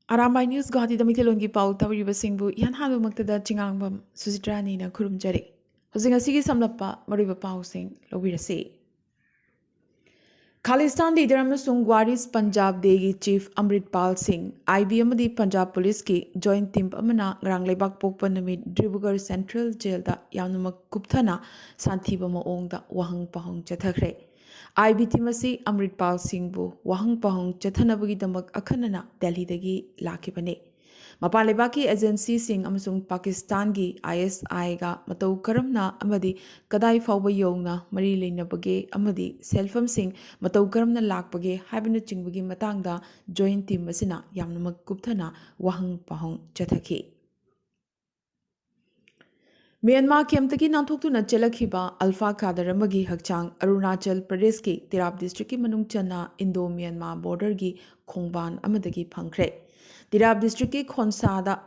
Arambai News Guwahati Damitilongi Pau Tawriba Singbu Yan Halu Maktada Chingangbam Susitrani na Kurumjari. Hosing a Sigi Samlapa Mariba Pau Sing Lowirasi. Khalistan leader Amasung Gwaris Punjab Degi Chief Amrit Pal Singh, IBM di Punjab Police ki Joint Team Amana Ngrang Lebak Pokpan Namit Dribugar Central Jail da Yanumak Kupthana Santiba Maong da Wahang Pahong Chathakre. IBT Masi Amrit Pal Singh bu Wahang Pahong Chathanabagi Damak Akhanana Delhi dagi Lakibane. Mapalebaki agency sing amasung Pakistan gi ISI ga matau karamna amadi kadai fawba yongna mari leinabage amadi selfam sing matau karamna lakpage haibna chingbagi matangda joint team asina yamna makupthana wahang pahong chathaki. Myanmar Kemtaki Nanthokuna Chelakhiba Alpha Kadaramagi Hakchang Arunachal Pradesh ki Tirap district ki manung chana Indo Myanmar border gi Khongban amadagi phangkhre. Tirap district ki Khonsada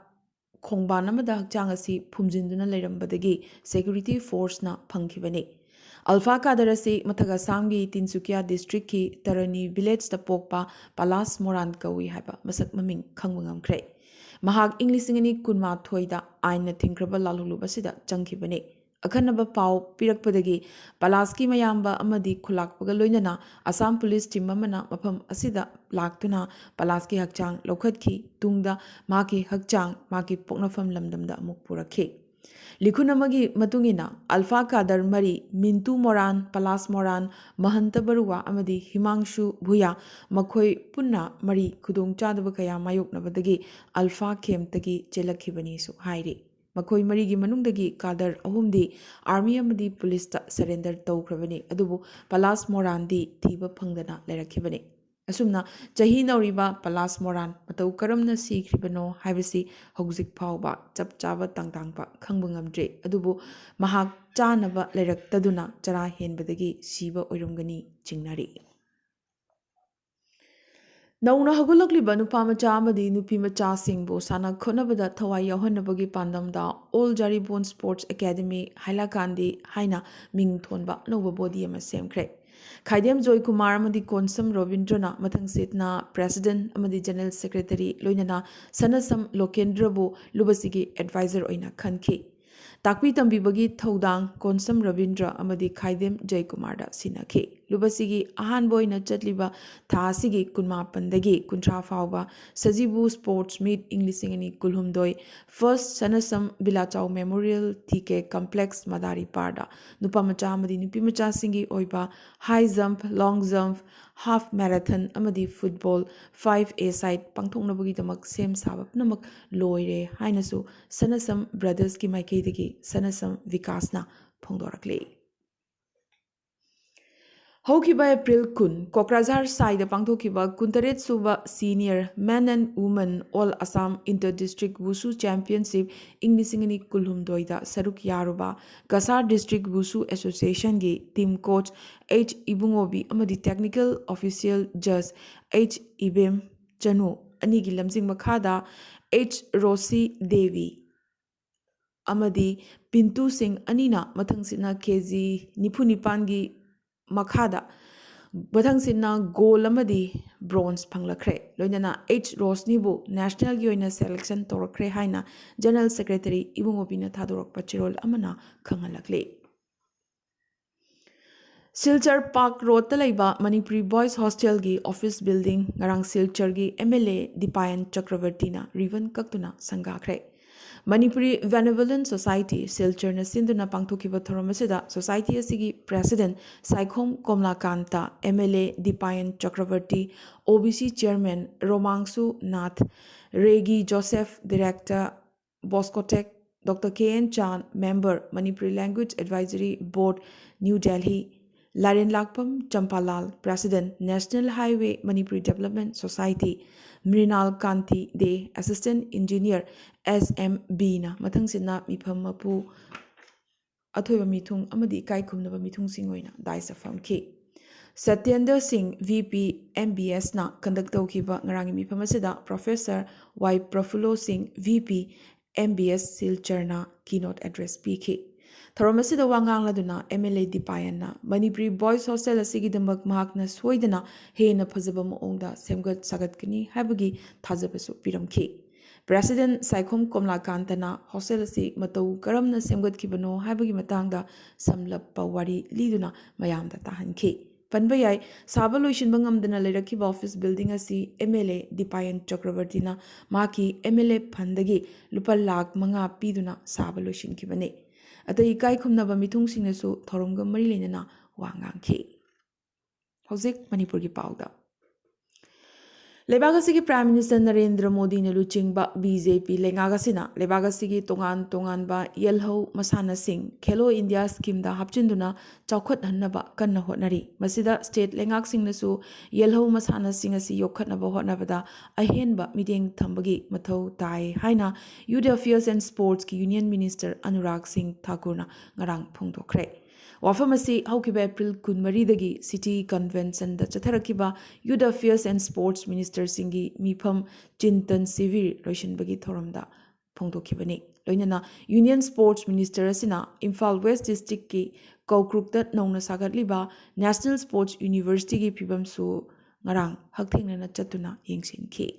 Khongban amada hakchang asi phumjinduna leirambadagi security force na phangkhibani. Alpha Kadarasi Mathaga Samgi Tinsukia district ki Tarani village ta pokpa Palas Moran kawi haiba masak maming khangwangamkhre. Mahak Inglisingani Kunma Thoida Aina Tinkraba Lalulubasida Chankibane. Akanaba Pau Pirakpadagi Palaski Mayamba Amadi Kulakpaga Loinana Assam Police Timamana Mapam Asida Laktuna Palaski Hakchang Lokatki Tungda Maki Hakchang Maki Poknafam Lamdamda Mukpurake. Likunamagi Matungina Alpha Kadar Mari Mintu Moran Palas Moran Mahanta Barua Amadi Himangshu Bhuya Makoi Punna Mari Kudung Chadaba Kaya Mayuk Nabadagi Alpha Kem Tagi Chelakibani Su Hairi. Makoi Marigi Manungdagi Kadar Ahumdi Army Amadi Police Surrender Tokravani Adubu Palas Moran di Tiba Pangdana Lerakibani. Asumna Jahi Nauriba Palas Moran Matau Karamna Si Kribano Hibasi Hogzik Pauba Chap Chava Tangtangpa Kangbungamdre Adubu Mahak Chanaba Lerak Taduna Chara Henbadagi Siba Urumgani Chingnari. Nauna Hagulakliba Nupamacha Amadi Nupimacha Singbo Sana Konabada Tawai Yohanabagi Pandamda All Jaribon Sports Academy Hailakandi Haina Ming Thonba Nova Body Semkre. Khaidem Joy Kumar Amadi Konsam Rovindrana Mathang Setna President Amadi General Secretary Loinana Sanasam Lokendrabu Lubasigi Advisor Oina Khanki. Takpi Tambibagi Thodang Konsam Ravindra Amadi Khaidem Joy Kumarda Sinaki. Lubasigi Ahan Boy Nachatliba Thasigi Kunma Pandagi Kuntra Fauba Sajibu Sports Meet Englishingani Kulhumdoi First Sanasam Bilachau Memorial TK Complex Madari Parda Nupamacha Amadi Nupimacha Singi Oiba High Jump, Long Jump, Half Marathon Amadi Football 5A side Pangthongnabagi Damak Sem Sabab Namak Loire Hainasu Sanasam Brothers Ki Maikaidagi Sanasam Vikasna Phongdorakle. Hokiba April Kun, Kokrajhar Side Pangthokiba Kuntaret Suba Senior Men and Women All Assam Inter-District Wushu Championship Inglisingani Kulhum Doida Saruk Yaruba Kasar District Wushu Association Gi Team Coach H. Ibungobi Amadi Technical Official Judge H. Ibem Chanu Anigi Lamsing Makhada H. Rosi Devi Amadi Pintu Singh Anina Mathangsina KG Nipunipangi Makhada Bathangsina Gold Amadi Bronze Panglakre Loinana H. Rosnibu National Yoina Selection Torakre Haina General Secretary Ibungobina Thadorok Pachirol Amana Kangalakle Silchar Park Road Talaiba Manipuri Boys Hostel Gi Office Building Ngarang Silchar Gi MLA Dipayan Chakravartina Rivan Kaktuna Sangakre Manipuri Benevolent Society Silchar na Sinduna Pangthokiba Thoramasida Society Asigi President Saikhom Komlakanta MLA Dipayan Chakravarti OBC Chairman Romangsu Nath Regi Joseph Director Boscotech Dr. K.N. Chan Member Manipuri Language Advisory Board New Delhi Larin Lakpam Champalal President National Highway Manipuri Development Society Mrinal Kanti De Assistant Engineer SMB na Mathangsina Mifam Mapu Athoiba Mithung Amadi Kai Khumnaba Mithung Singoina Daisa Famki Satyendra Singh VP MBS na conduct tawkiba ngarangi mifam asida Professor Y Prafulo Singh VP MBS Silchar na keynote address piki Thorom asida wa ngangladuna MLA Dipayanna Manipuri Boys Hostel asigidamak mahakna soidana hena phajaba maongda semgat sagatkani habagi thajabasu piramkhi. President Saikhom Komlakantana hostel asi matau karamna semgatkibano habagi matangda samlappa wari liduna mayamda tahankhi. Panbayai Sabaloishin Bangamdana Lerakiba office building asi MLA Dipayan Chakravartina Maki MLA Pandagi Lupal Lak Manga Piduna Sabaloishin Kibane. Atai kai khumnaba mithung singnasu thoromga mari lenana wa ngangkhi. Hojik Manipur gi pauda. Lebagasi Prime Minister Narendra Modi ne luchingba BJP lengagasina lebagasi gi tongan ba yelho masana sing Khelo India scheme da hapchinduna chawkhat hannaba kanna hotnari masida state lengak singnasu yelho masana sing asi yokhatnaba hotnabada ahenba meeting thambagi mathau tai haina Youth Affairs and Sports ki Union Minister Anurag Singh Thakurna ngarang phongdokre. Wafam asi haukiba April 13 City Convention da chatharakiba Youth Affairs and Sports Minister Singhi Mifam Chintan Sivir Loishinbagi Thoramda Phongdokhibani. Loinana Union Sports Minister asina Imphal West District ki Kaukrukta Nauna Sagatliba National Sports University ki Pibam su ngarang hakthingnana chatuna yengsinkhi.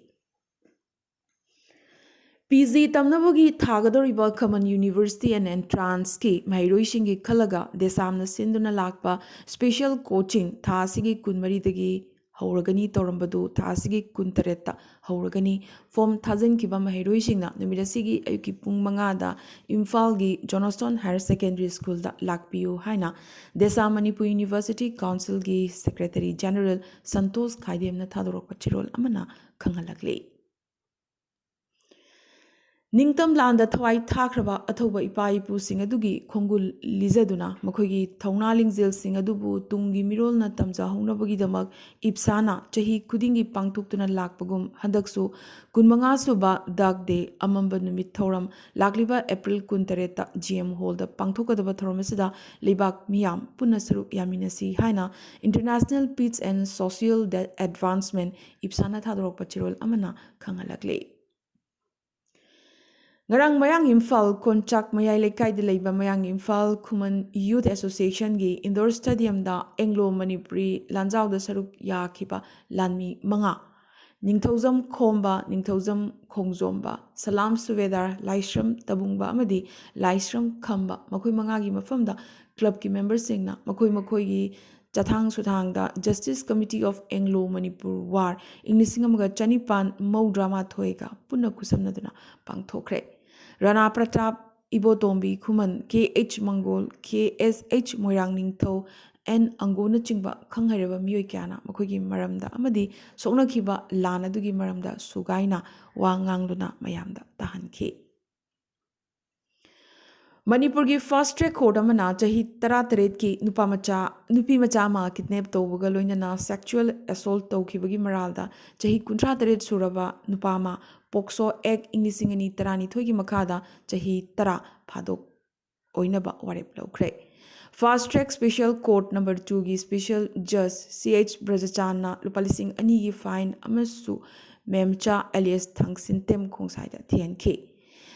PG Tamnabagi Tagadoriba Common University and Entrance ki Mahiroshingi Kalaga Desamna Sinduna Lakpa Special Coaching Tasigi Kunmaridagi Hauragani Torambadu Tasigi Kuntareta Hauragani Form Tazin Kiba Mahiroshinga Numirasigi Ayukipung Mangada Imfalgi Johnston Higher Secondary School da Lakpiu Haina Desa Manipur University Council gi Secretary General Santos Kaidemna Thadorok Pachirol Amana Kangalagli. Ningtam landa thawai thakraba athoba ipa ipu sing adugi khongul lizaduna makhogi thongna lingjel sing adubu tungi mirol na tamja hongnabagi damak ipsana chahi khudingi pangthuktuna lakpagum handaksu kunmanga suba dag de amamba numit thoram lakliba April 13 ta GM Hall da pangthokadaba thoramasida lebak miyam punna saruk yaminasi haina International Peace and Social Advancement ipsana thadorok pachirol amana khangalakle. Ngarang Mayang Imphal Konchak Mayai Lekai de Leiba Mayang Imphal Kuman Youth Association gi Indoor Stadium da Anglo Manipuri Lanzao da Saruk Ya Kipa Lanmi Manga Ningthozam Khomba Ningthozam Khongzomba Salam Suvedar Laishram Tabungba Amadi Laishram Khamba Makoi Manga gi mafamda club ki members singna makoi gi Chathang Suthangda Justice Committee of Anglo Manipur War Inglisingamaga Chanipan Mau Drama Thoega Punna Kusamnaduna Pangthokre Rana Pratap Ibotombi Kuman KH Mongol KSH Moirang Ningtho N Angona Chingba Kanghareba Miyoi Kyana Makogi Maramda Amadi Soknakiba Lana Dugi Maramda Sugaina Wangangluna Mayamda Tahanki Manipur ki fast track court amana chahi tara-taret ki nupi macha ma kidnap tawbaga loinana sexual assault tawkhibagi maralda chahi 38 suraba nupa ma Pokso Act Inglisingani tarani thoigi makhada chahi tara phadok oinaba warep lawkhre. Fast Track Special Court Number 2 gi Special Judge CH Brajachanna lupalising ani gi fine amasu memcha alias Thangsin Tem Khongsaida TNK.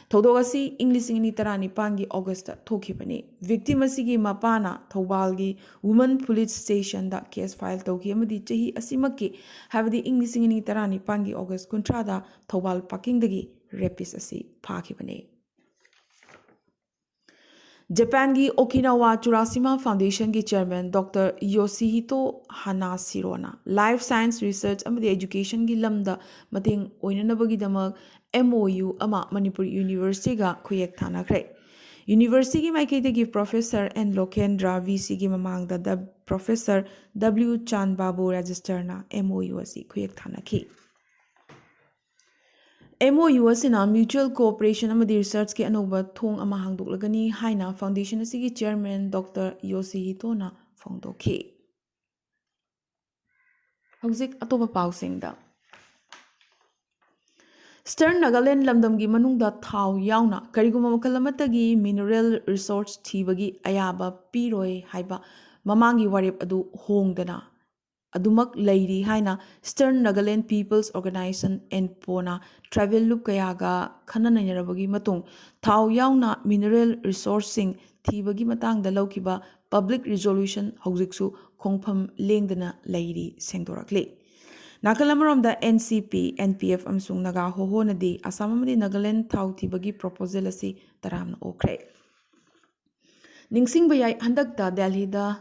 Thodogasi English in Tarani Pangi Augusta Tokibani. Victim Asigi Mapana, Tobalgi, Woman Police Station that case file Toki Amadi Chahi Asimaki have the English in Tarani Pangi August Contrada, Tobal Pakindagi, Repis Asi, Pakibani. Japan gi Okinawa Churashima Foundation gi Chairman Dr. Yoshihito Hanashirona Life Science Research amadi Education gi lamda mating oinanabagi damak MOU ama Manipur University ga khuyek thanakre. University gi maikaidagi Professor N. Lokendra VC gi mamangda the Professor W. Chan Babu register na MOU asi khuyek thanaki. MOU asina Mutual Cooperation amadi Research ki anoba thong ama hangdoklagani haina Foundation asigi Chairman Dr. Yoshihito na phongdokhi. Hauzik atoba pausingda Stern Nagaland lamdamgi manungda thau yauna kariguma makalamatagi mineral resource thibagi ayaba piroi haiba mamangi warep adu hongdana Adumak Lady Haina Stern Nagaland People's Organization and Pona Travel Loop Kayaga Kananayarabagi Matung Tau Yauna Mineral Resourcing thibagi matangda laukiba public resolution hojiksu khongpham lengdana leiri sengdorakle Nakalamoromda NCP, NPF amsung naga hohonadi asamamadi Nagaland thau thibagi proposal asi taramna okre Ningsing bayai handakta Delhi da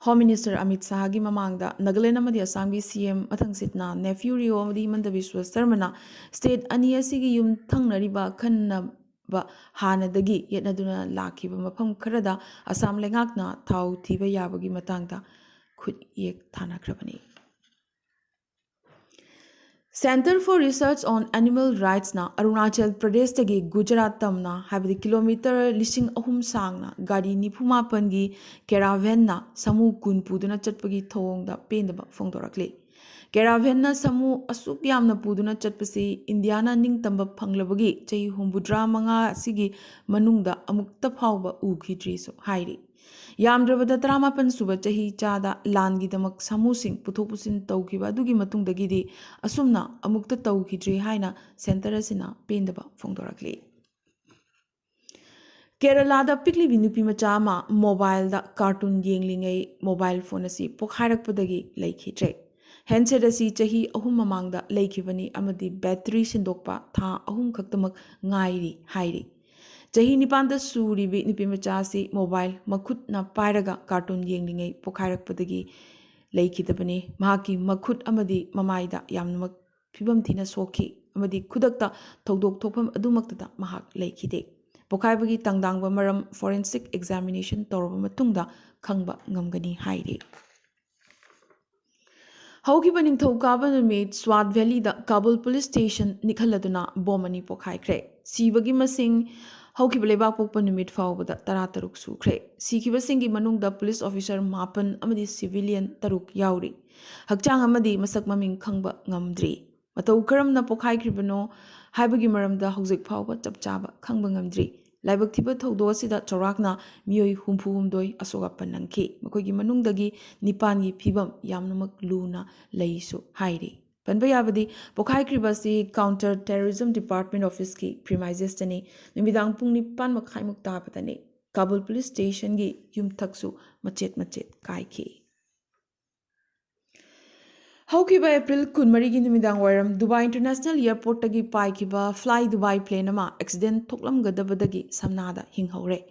Home Minister Amit Shah gi mamangda Nagaland amadi Assam gi CM mathang sitna nephew Rio amadi Himanta Biswa Sarmana state ani asigi yum thangnariba khanna ba hanadagi yetnaduna lakhiba mafam kharada Assam lengakna thau thiba yabagi matangda khut yek thanakrabani Center for Research on Animal Rights na Arunachal Pradesh tagi Gujarat tamna habdi kilometer lising ahum sangna gari nipumapan gi caravan na samu kun puduna chatpagi thongda pendaba phongdorakle caravan na samu asuk yamna puduna chatpasi Indiana ningtamba phanglabagi chai humbudra manga asigi manungda amukta phawba ukhidri so hairi Yamdrabada Tramapan Suba Chahi Chada Langi Damak Samusing Putopusin Taukiba Dugi Matungdagidi Asumna Amukta Taukidri Haina Sentarasina Pendaba Fongdorakli Kerala da Pikli Vinupi Machama Mobile da Cartoon Yingling Mobile Phone Asi Pokharak Padagi Lake Tre Handset Asi Chahi Ahum Mamangda Lakevani Amadi Battery Sindokpa Tha Ahum Kaktamak Ngairi Hairi Chahi Nipanda Suribi Nipimachasi Mobile Makut na Pairaga Cartoon Yingling Pokharak Padagi Lakidabani Mahaki Makut Amadi Mamaida Yamnamak Pibam Tina Soki Amadi Kudakta Togdok Topam Adumakta Mahak Lakide Pokaibagi Tangdangba Maram Forensic Examination Torba Matungda Kangba Ngamgani Hairi Haukiba Ningthokaba Numit Swat Valley da Kabul Police Station Nikhaladuna Bomani Pokhaikre Sibagi Masing Haukiba Lebak Pokpa Numit Fawbada Tarataruk Sukre Sikiba Singi Manungda Police Officer Mapan Amadi Civilian Taruk Yauri Hakchang Amadi Masak Maming Kangba Ngamdri Matau Karamna Pokhaikribano Haibagi Maramda Hauzik Fawba Chapchaba Kangba Ngamdri Laibak Tiba Togdo Sida Chorakna Mioi Humpu Humdoi Asogapan Nangki Makogi Manungdagi Nipangi Pibam Yamnamak Luna Laisu Hairi Panbayabadi Pokhai Kribasi Counter Terrorism Department Office ki premises tani Nimidang Pung Nipan Makai Mukta Patani Kabul Police Station gi Yum Taksu Machet Kai ki Haukiba April Kunmarigi Nimidang Waram Dubai International Airport tagi Paikiba Fly Dubai plane ama accident Toklam Gadabadagi Samnada Hinghore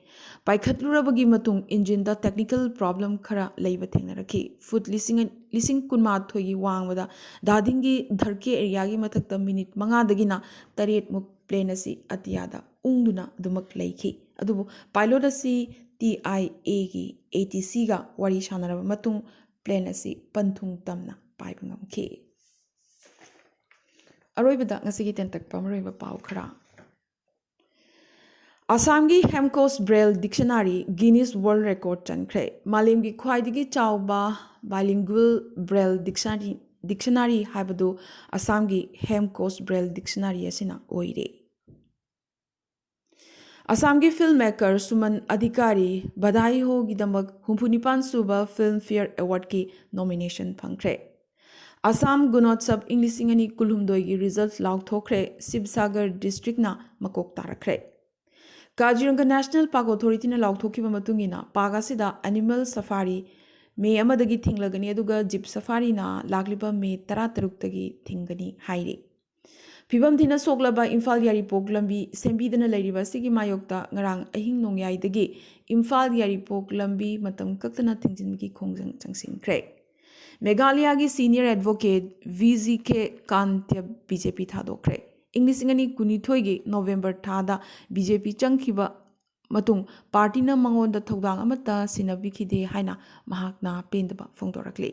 Paikhatlurabagi Matung engine da technical problem khara leiba thengnaraki foot lising kunma thoigi wangwada dadingi dharke area gi mathakta minute manga dagina taret muk plane asi atiyada ungduna dumak leikhi adubu pilot asi TIA gi ATC ga wari shanaraba matung plane asi panthung tamna paibangam Aroibada ngasigi tentakpa maroiba pau khara Assamgi Hemco's Braille Dictionary Guinness World Record chankre Malemgi khwaidigi chawba bilingual Braille Dictionary haibadu Assamgi Hemco's Braille Dictionary asina oire Assamgi filmmaker Suman Adhikari Badai ho gidamak humpunipan suba Filmfare Award ki nomination phangkre Assam Gunotsab Englishingani kulhumdoi gi results laukthokre Sibsagar district na makok tarakre Kaziranga National Park Authority na laukthokkiba matungina park asida animal safari me amadagi thinglagani aduga jeep safari na lagliba me 13 tagi thingani hairi Pibam thina soklaba Imphal Yaripok lambi sembidana leiriba sigi mayokta ngarang ahing nongyai dagi Imphal Yaripok lambi matam kaktana thingjingi khongjang changsingkre Meghalaya gi senior advocate VZK Kantya BJP thadokre Englishingani kunithoigi November thada BJP changkhiba matung party na mangonda thogdang amata sinabikhide haina mahakna pendaba phongdorakle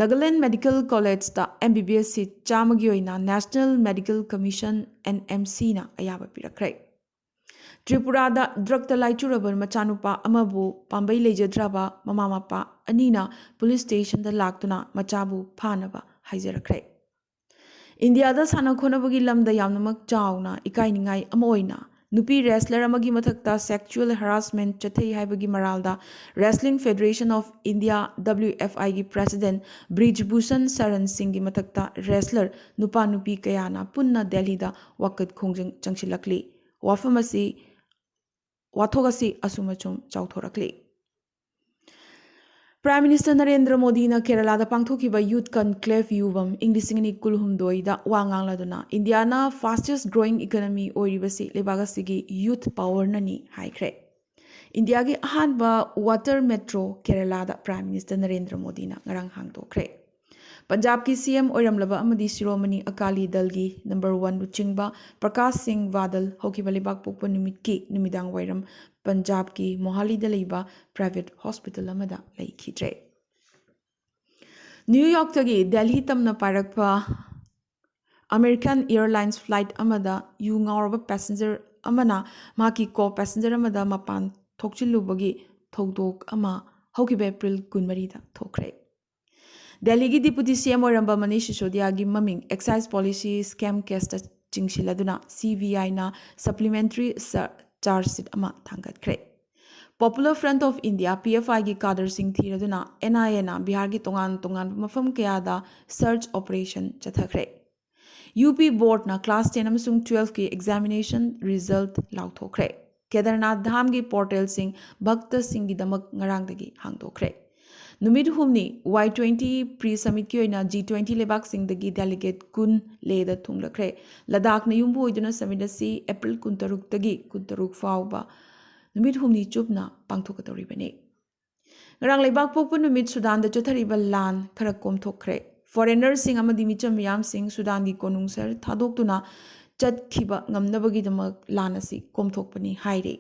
Nagaland Medical College da MBBS seat chamagi oina National Medical Commission NMC na ayaba pirakre Tripura da drug ta laichuraban machanupa amabu pambai lejadraba mama mapa anina police station da laktuna machabu phanaba haijarakre India da sana khonabagi lamda yamnamak chawna ikainingai amoina nupi wrestler amagi mathakta sexual harassment chathei haibagi maralda Wrestling Federation of India WFI gi president Brijbhushan Saran Singh gi mathakta wrestler nupa nupi kayana punna Delhi da wakat khongjang changsilakli wafamasi wathok asi asumachum chauthorakli. Prime Minister Narendra Modi na Kerala da pangthokiba Youth Conclave Yuvam Inglisingani Kulhumdoi da wangang laduna India na fastest growing economy oiribasi lebagasi youth power nani haikre. India gi ahanba water metro Kerala da Prime Minister Narendra Modi na ngarang hangtokre. Punjab ki CM oiramlaba amadi Shiromani Akali Dalgi number 1 luchingba Prakash Singh Badal hokiba lebak pokpa numit ki numidang wairam Punjab ki Mohali da leiba private hospital amada leikhidre. New York tagi Delhi tamna parakpa American Airlines flight amada yu ngauraba passenger amana maki co passenger amada mapan thokchilubagi thogdok ama hokiba April 13 da thokre. Delhi ki Deputy CM Aramba Manish Sisodiya gi maming excise policy scam case ta chingsiladuna CVI na supplementary charge sheet ama thangatkre. Popular Front of India PFI gi kader sing thiraduna NIA na Bihar gi tongan mafam kaya da search operation chathakre. UP board na class 10 amasung 12 ki examination result lauthokre. Kedarnath Dham gi portal sing bhakta sing gi damak ngarang dagi hangdokre. Numid humni Y20 pre-summit ki oina G20 lebak sing dagi delegate kun leda thunglakre. Ladakh na yumbu oiduna summit asi April 16 dagi 16 fauba. Numid humni chupna pangthokatoribane. Ngarang lebak pokpu numid Sudan da chothariba lan khara komthokre. Foreigners sing amadi micham miyam sing Sudan gi konungsar thadoktuna chatkhiba ngamnabagi damak lan asi komthokpani haire.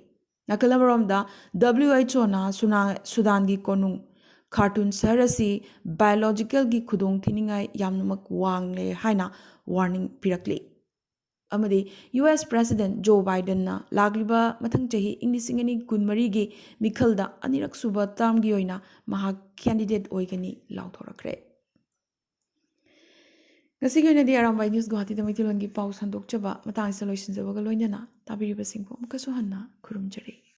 Nakalamaromda WHO na Sudan gi konung Khartoum Sarasi biological gi khudong thiningai yamnamak wangle haina warning pirakli. Amadi US President Joe Biden na lagliba mathang chahi inglisingani kunmari gi mikhalda anirak suba term gi oina mahak candidate oigani lauthorakre. Ngasigi oina di Arambai News Guwahati da Maithilon gi pau sandok chaba matang solution jabaga loinana tabiriba singpom kaso hanna khurumjari.